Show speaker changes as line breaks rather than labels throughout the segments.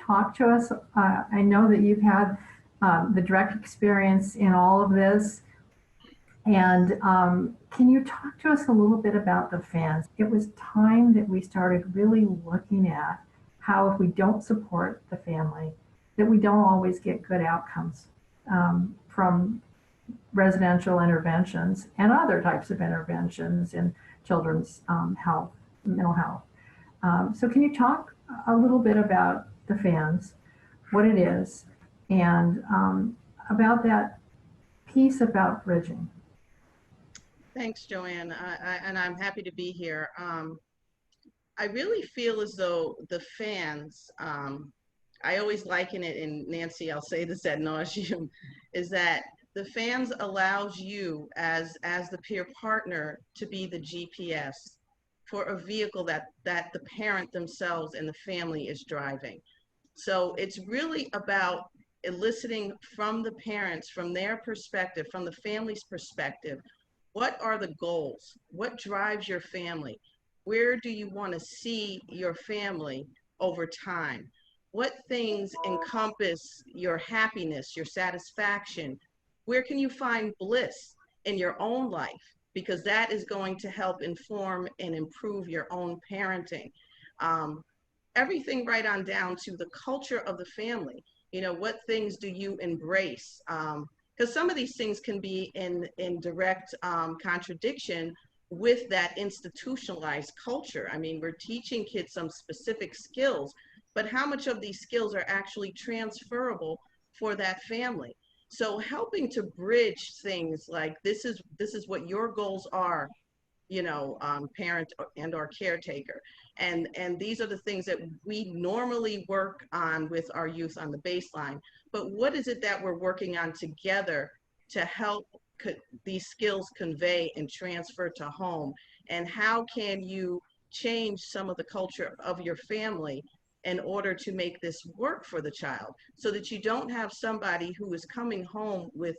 talk to us? I know that you've had the direct experience in all of this. And can you talk to us a little bit about the fans? It was time that we started really looking at how if we don't support the family, that we don't always get good outcomes from residential interventions and other types of interventions in children's health, mental health. So can you talk a little bit about the fans, what it is, and about that piece about bridging?
Thanks, Joanne, and I'm happy to be here. I really feel as though the fans, I always liken it, and Nancy, I'll say this ad nauseum, is that the fans allows you as the peer partner to be the GPS for a vehicle that the parent themselves and the family is driving. So it's really about eliciting from the parents, from their perspective, from the family's perspective, what are the goals? What drives your family? Where do you want to see your family over time? What things encompass your happiness, your satisfaction? Where can you find bliss in your own life? Because that is going to help inform and improve your own parenting. Everything right on down to the culture of the family. You know, what things do you embrace? Because some of these things can be in direct contradiction with that institutionalized culture. I mean, we're teaching kids some specific skills, but how much of these skills are actually transferable for that family? So helping to bridge things like this is what your goals are, you know, parent and or caretaker. And these are the things that we normally work on with our youth on the baseline. But what is it that we're working on together to help these skills convey and transfer to home? And how can you change some of the culture of your family in order to make this work for the child, so that you don't have somebody who is coming home with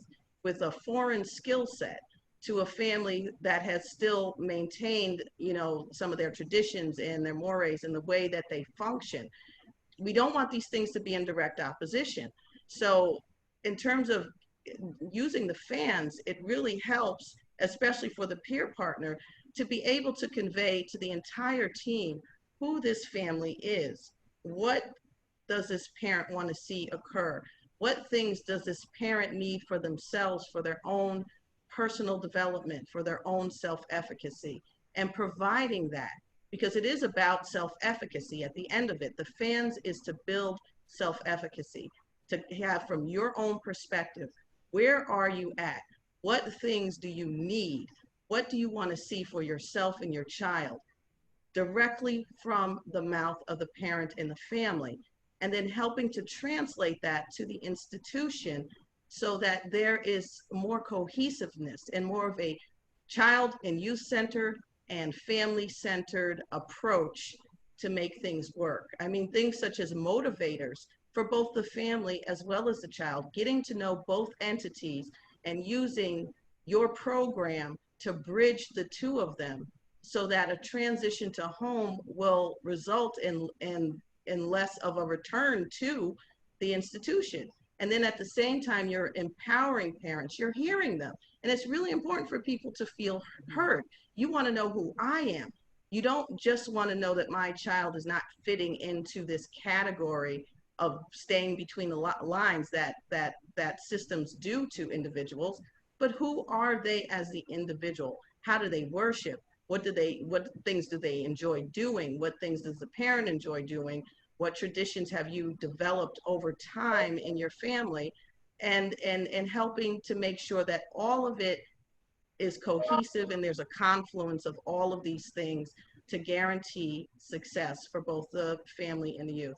a foreign skill set to a family that has still maintained, you know, some of their traditions and their mores and the way that they function. We don't want these things to be in direct opposition. So in terms of using the fans, it really helps, especially for the peer partner, to be able to convey to the entire team who this family is. What does this parent want to see occur? What things does this parent need for themselves, for their own personal development, for their own self-efficacy, and providing that, because it is about self-efficacy at the end of it. The fans is to build self-efficacy, to have from your own perspective, where are you at? What things do you need? What do you want to see for yourself and your child? Directly from the mouth of the parent and the family, and then helping to translate that to the institution so that there is more cohesiveness and more of a child and youth centered and family centered approach to make things work. I mean, things such as motivators for both the family as well as the child, getting to know both entities and using your program to bridge the two of them, so that a transition to home will result in less of a return to the institution. And then at the same time, you're empowering parents, you're hearing them. And it's really important for people to feel heard. You want to know who I am. You don't just want to know that my child is not fitting into this category of staying between the lines that systems do to individuals, but who are they as the individual? How do they worship? What things do they enjoy doing? What things does the parent enjoy doing? What traditions have you developed over time in your family? And helping to make sure that all of it is cohesive and there's a confluence of all of these things to guarantee success for both the family and the youth.